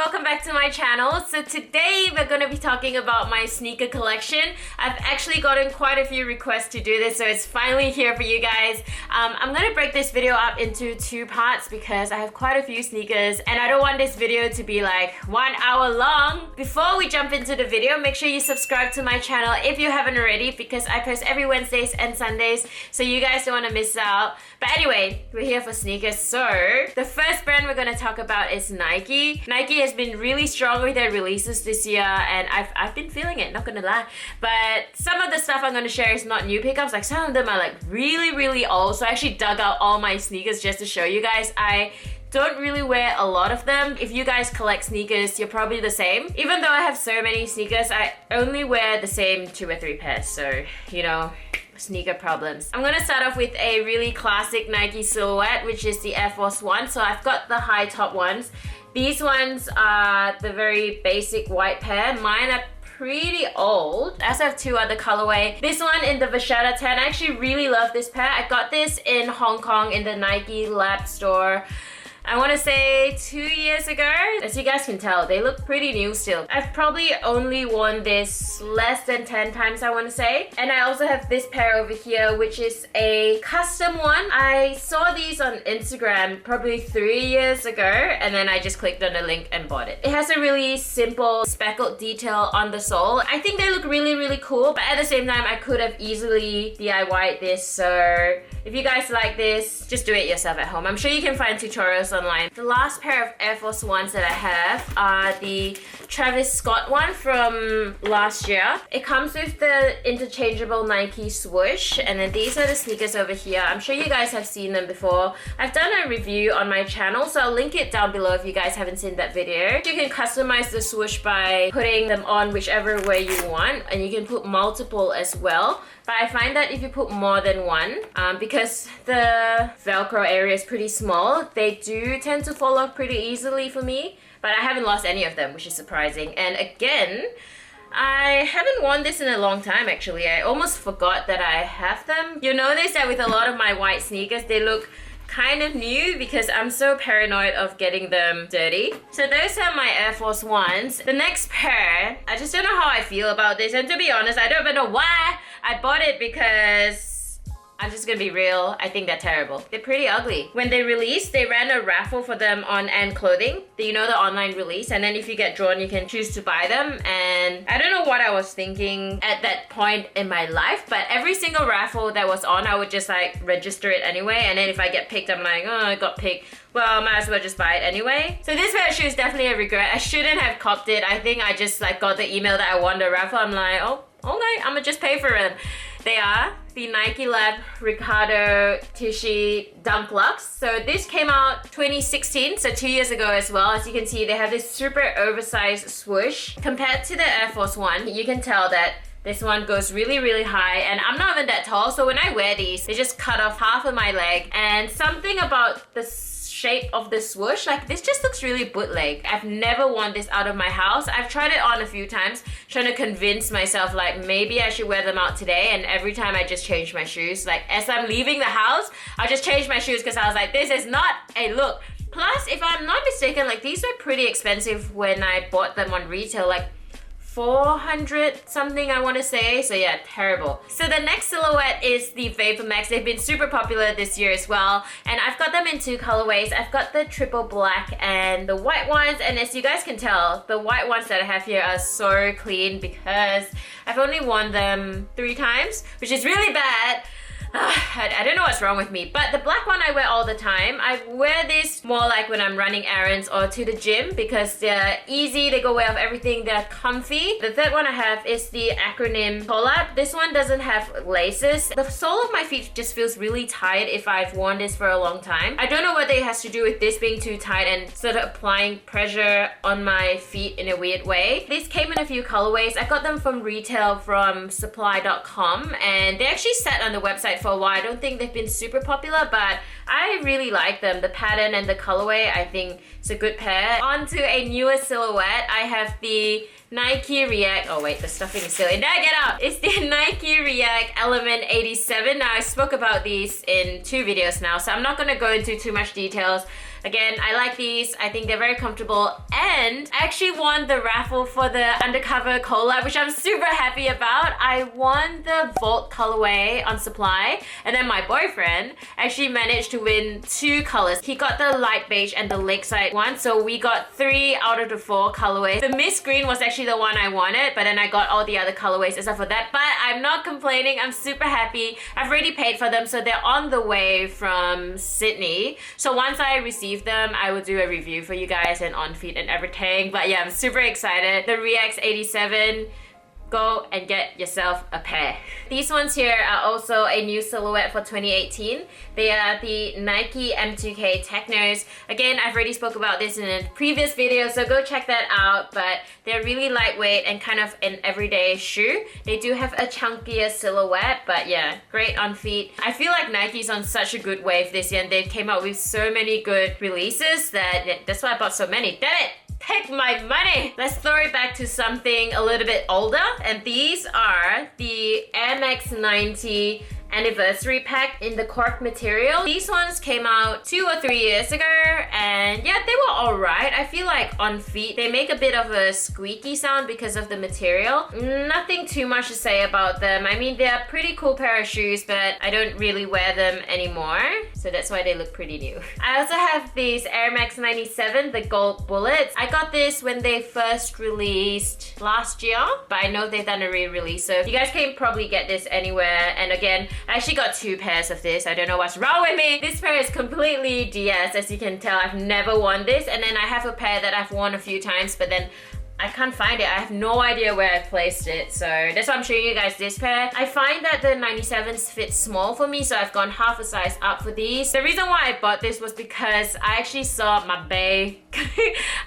welcome back to my channel. So today we're going to be talking about my sneaker collection. I've actually gotten quite a few requests to do this, so it's finally here for you guys. I'm going to break this video up into two parts because I have quite a few sneakers and I don't want this video to be like 1 hour long. Before we jump into the video, make sure you subscribe to my channel if you haven't already, because I post every Wednesdays and Sundays, so you guys don't want to miss out. But anyway, we're here for sneakers. So the first brand we're going to talk about is Nike. Nike has been really strong with their releases this year and I've been feeling it, not gonna lie. But some of the stuff I'm gonna share is not new pickups, like some of them are like really old. So I actually dug out all my sneakers just to show you guys. I don't really wear a lot of them. If you guys collect sneakers, you're probably the same. Even though I have so many sneakers, I only wear the same 2 or 3 pairs. So, you know, sneaker problems. I'm gonna start off with a really classic Nike silhouette, which is the Air Force One. So I've got the high top ones. These ones are the very basic white pair. Mine are pretty old. I also have 2 other colorway. This one in the Vachetta 10. I actually really love this pair. I got this in Hong Kong in the Nike Lab store. I want to say 2 years ago. As you guys can tell, they look pretty new still. I've probably only worn this less than 10 times, I want to say. And I also have this pair over here, which is a custom one. I saw these on Instagram probably 3 years ago, and then I just clicked on the link and bought it. It has a really simple speckled detail on the sole. I think they look really cool, but at the same time, I could have easily DIY'd this. So if you guys like this, just do it yourself at home. I'm sure you can find tutorials online. The last pair of Air Force Ones that I have are the Travis Scott one from last year. It comes with the interchangeable Nike swoosh, and then these are the sneakers over here. I'm sure you guys have seen them before. I've done a review on my channel, so I'll link it down below if you guys haven't seen that video. You can customize the swoosh by putting them on whichever way you want, and you can put multiple as well. But I find that if you put more than one, because the Velcro area is pretty small, they do tend to fall off pretty easily for me. But I haven't lost any of them, which is surprising. And again, I haven't worn this in a long time actually. I almost forgot that I have them. You'll notice that with a lot of my white sneakers, they look kind of new because I'm so paranoid of getting them dirty. So those are my Air Force Ones. The next pair, I just don't know how I feel about this, and to be honest, I don't even know why I bought it, because I'm just gonna be real, I think they're terrible. They're pretty ugly. When they released, they ran a raffle for them on Ant Clothing. You know, the online release, and then if you get drawn, you can choose to buy them. And I don't know what I was thinking at that point in my life, but every single raffle that was on, I would just like register it anyway. And then if I get picked, I'm like, oh, I got picked. Well, I might as well just buy it anyway. So this pair of shoes is definitely a regret. I shouldn't have copped it. I think I just like got the email that I won the raffle. I'm like, oh, okay, I'm gonna just pay for them. They are the Nike Lab Riccardo Tisci Dunk Lux. So this came out 2016, so 2 years ago as well. As you can see, they have this super oversized swoosh. Compared to the Air Force One, you can tell that this one goes really high, and I'm not even that tall, so when I wear these, they just cut off half of my leg. And something about the shape of the swoosh, like this just looks really bootleg. I've never worn this out of my house. I've tried it on a few times, trying to convince myself like maybe I should wear them out today, and every time I just change my shoes. Like as I'm leaving the house, I just change my shoes because I was like, this is not a look. Plus, if I'm not mistaken, like these were pretty expensive when I bought them on retail, like 400 something I want to say. So yeah, terrible. So the next silhouette is the Vapor Max. They've been super popular this year as well, and I've got them in 2 colorways. I've got the triple black and the white ones, and as you guys can tell, the white ones that I have here are so clean because I've only worn them 3 times, which is really bad. I don't know what's wrong with me, but the black one I wear all the time. I wear this more like when I'm running errands or to the gym because they're easy, they go away off everything, they're comfy. The third one I have is the acronym collab. This one doesn't have laces. The sole of my feet just feels really tight if I've worn this for a long time. I don't know whether it has to do with this being too tight and sort of applying pressure on my feet in a weird way. These came in a few colorways. I got them from retail from supply.com, and they actually sat on the website for a while. I don't think they've been super popular, but I really like them. The pattern and the colorway, I think it's a good pair. On to a newer silhouette. I have the Nike React, oh wait, the stuffing is still in there, get out! It's the Nike React Element 87. Now I spoke about these in 2 videos now, so I'm not gonna go into too much details. Again, I like these. I think they're very comfortable, and I actually won the raffle for the undercover collab, which I'm super happy about. I won the Vault colorway on supply, and then my boyfriend actually managed to win 2 colors. He got the light beige and the lakeside one, so we got 3 out of the 4 colorways. The mist green was actually the one I wanted, but then I got all the other colorways except for that. But I'm not complaining. I'm super happy. I've already paid for them, so they're on the way from Sydney. So once I receive them, I will do a review for you guys and on feed and everything. But yeah, I'm super excited. The React 87, go and get yourself a pair. These ones here are also a new silhouette for 2018. They are the Nike M2K Teknos. Again, I've already spoke about this in a previous video, so go check that out. But they're really lightweight and kind of an everyday shoe. They do have a chunkier silhouette, but yeah, great on feet. I feel like Nike's on such a good wave this year, and they came out with so many good releases that's why I bought so many. Damn it! Take my money! Let's throw it back to something a little bit older, and these are the Air Max 90 anniversary pack in the cork material. These ones came out 2 or 3 years ago, and yeah, they were alright. I feel like on feet they make a bit of a squeaky sound because of the material. Nothing too much to say about them. I mean, they're a pretty cool pair of shoes, but I don't really wear them anymore, so that's why they look pretty new. I also have these Air Max 97, the gold bullets. I got this when they first released last year, but I know they've done a re-release, so you guys can probably get this anywhere. And again, I actually got 2 pairs of this. I don't know what's wrong with me. This pair is completely DS, as you can tell. I've never worn this, and then I have a pair that I've worn a few times, but then I can't find it. I have no idea where I placed it, so that's why I'm showing you guys this pair. I find that the 97s fit small for me, so I've gone half a size up for these. The reason why I bought this was because I actually saw my bae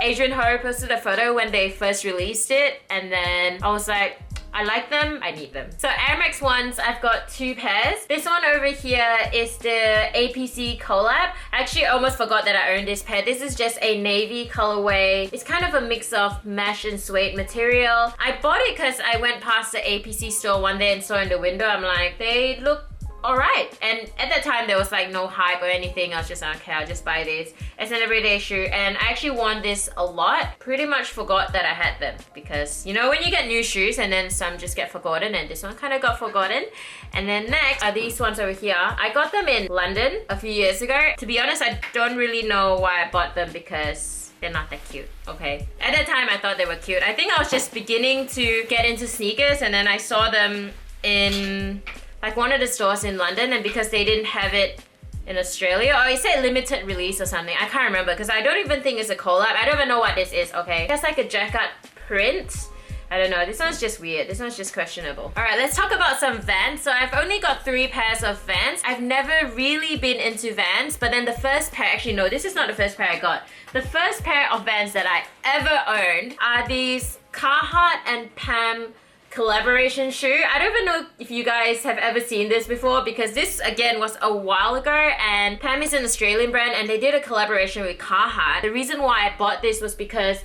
Adrian Ho posted a photo when they first released it, and then I was like, I like them, I need them. So Air Max ones, I've got 2 pairs. This one over here is the APC collab. I actually almost forgot that I owned this pair. This is just a navy colorway. It's kind of a mix of mesh and suede material. I bought it because I went past the APC store one day and saw in the window. I'm like, they look alright. And at that time there was like no hype or anything. I was just like, okay, I'll just buy this. It's an everyday shoe, and I actually worn this a lot. Pretty much forgot that I had them, because you know when you get new shoes and then some just get forgotten, and this one kind of got forgotten. And then next are these ones over here. I got them in London a few years ago. To be honest, I don't really know why I bought them, because they're not that cute, okay? At that time I thought they were cute. I think I was just beginning to get into sneakers, and then I saw them in like one of the stores in London, and because they didn't have it in Australia, or it said limited release or something, I can't remember, because I don't even think it's a collab. I don't even know what this is, okay? That's like a jacquard print. I don't know, this one's just weird. This one's just questionable. Alright, let's talk about some Vans. So I've only got 3 pairs of Vans. I've never really been into Vans, but then the first pair, actually no, this is not the first pair I got. The first pair of Vans that I ever owned are these Carhartt and Pam collaboration shoe. I don't even know if you guys have ever seen this before, because this again was a while ago, and Pam is an Australian brand and they did a collaboration with Carhartt. The reason why I bought this was because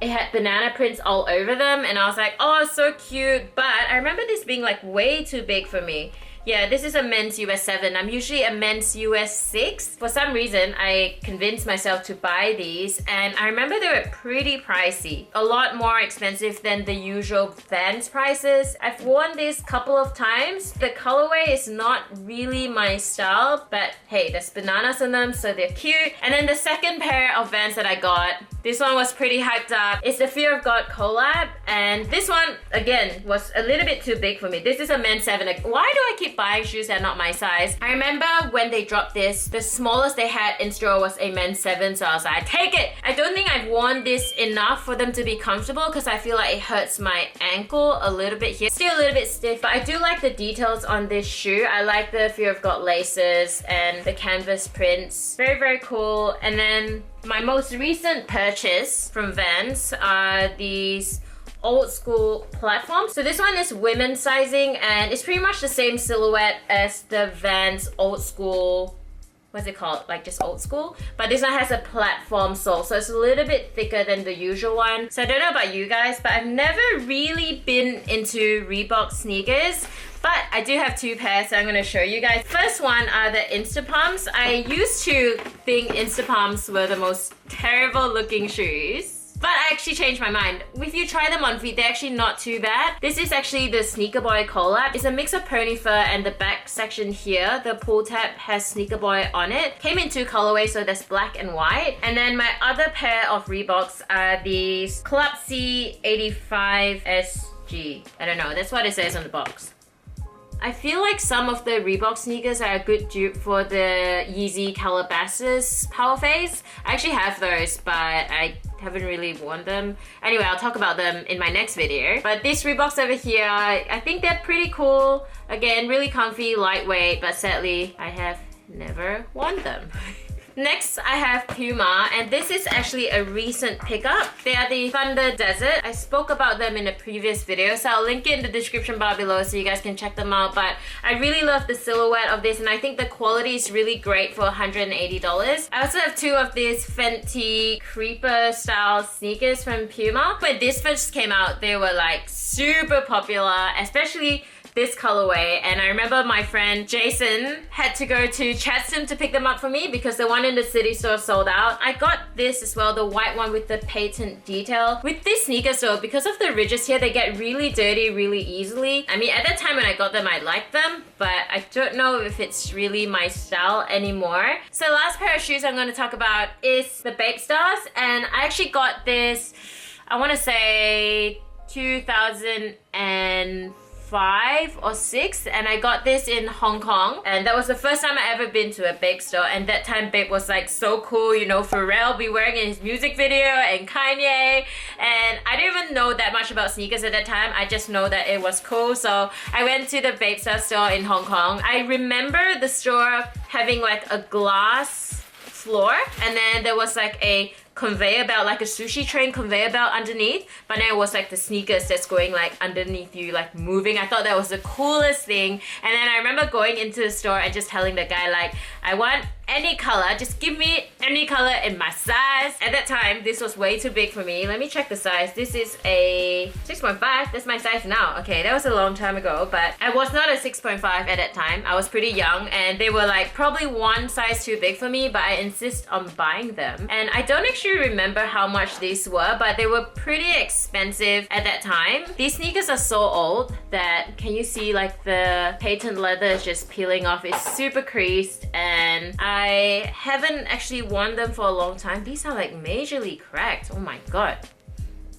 it had banana prints all over them, and I was like, oh, so cute. But I remember this being like way too big for me. Yeah, this is a men's US 7. I'm usually a men's US 6. For some reason, I convinced myself to buy these, and I remember they were pretty pricey. A lot more expensive than the usual Vans prices. I've worn this a couple of times. The colorway is not really my style, but hey, there's bananas on them, so they're cute. And then the second pair of Vans that I got, this one was pretty hyped up. It's the Fear of God collab, and this one, again, was a little bit too big for me. This is a men's 7. Like, why do I keep buying shoes that are not my size? I remember when they dropped this, the smallest they had in store was a men's 7, so I was like, take it! I don't think I've worn this enough for them to be comfortable, because I feel like it hurts my ankle a little bit here. Still a little bit stiff, but I do like the details on this shoe. I like the Fear of God laces and the canvas prints. Very, very cool. And then my most recent purchase from Vans are these old school platforms. So this one is women's sizing, and it's pretty much the same silhouette as the Vans old school what's it called, like just old school, but this one has a platform sole, so it's a little bit thicker than the usual one. So I don't know about you guys, but I've never really been into Reebok sneakers, but I do have two pairs, so I'm going to show you guys. First one are the Instapumps. I used to think Instapumps were the most terrible looking shoes, but I actually changed my mind. If you try them on feet, they're actually not too bad. This is actually the Sneaker Boy collab. It's a mix of pony fur, and the back section here, the pull tab has Sneaker Boy on it. Came in two colorways, so there's black and white. And then my other pair of Reeboks are these Club C 85 SG. I don't know, that's what it says on the box. I feel like some of the Reebok sneakers are a good dupe for the Yeezy Calabasas Power Phase. I actually have those, but I haven't really worn them. Anyway, I'll talk about them in my next video. But these Reeboks over here, I think they're pretty cool. Again, really comfy, lightweight, but sadly, I have never worn them. Next, I have Puma, and this is actually a recent pickup. They are the Thunder Desert. I spoke about them in a previous video, so I'll link it in the description bar below so you guys can check them out. But I really love the silhouette of this, and I think the quality is really great for $180. I also have two of these Fenty Creeper style sneakers from Puma. When this first came out, they were like super popular, especially this colorway, and I remember my friend Jason had to go to Chatston to pick them up for me because the one in the city store sold out. I got this as well, the white one with the patent detail. With these sneakers though, because of the ridges here, they get really dirty really easily. I mean, at that time when I got them, I liked them, but I don't know if it's really my style anymore. So the last pair of shoes I'm going to talk about is the Bape Stars, and I actually got this, I want to say 2005 or 6, and I got this in Hong Kong, and that was the first time I ever been to a Bape store. And that time Bape was like so cool, you know, Pharrell be wearing in his music video, and Kanye, and I didn't even know that much about sneakers at that time. I just know that it was cool, so I went to the Bape store in Hong Kong. I remember the store having like a glass floor, and then there was like a conveyor belt, like a sushi train conveyor belt underneath, but then it was like the sneakers that's going like underneath you, like moving. I thought that was the coolest thing. And then I remember going into the store and just telling the guy like, I want any color, just give me any color in my size. At that time, this was way too big for me. Let me check the size. This is a 6.5. That's my size now. Okay, that was a long time ago, but I was not a 6.5 at that time. I was pretty young, and they were like probably one size too big for me, but I insist on buying them. And I don't actually remember how much these were, but they were pretty expensive at that time. These sneakers are so old that, can you see like the patent leather is just peeling off? It's super creased, and I haven't actually worn them for a long time. These are like majorly cracked. Oh my god.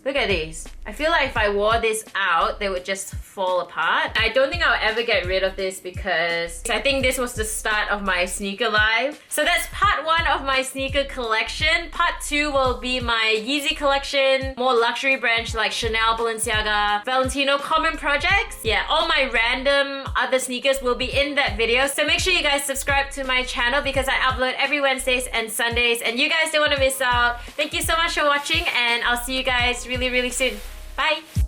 Look at these. I feel like if I wore this out, they would just fall apart. I don't think I'll ever get rid of this because I think this was the start of my sneaker life. So that's part 1 of my sneaker collection. Part 2 will be my Yeezy collection, more luxury brands like Chanel, Balenciaga, Valentino, common projects. Yeah, all my random other sneakers will be in that video. So make sure you guys subscribe to my channel because I upload every Wednesdays and Sundays, and you guys don't want to miss out. Thank you so much for watching, and I'll see you guys really soon. Bye!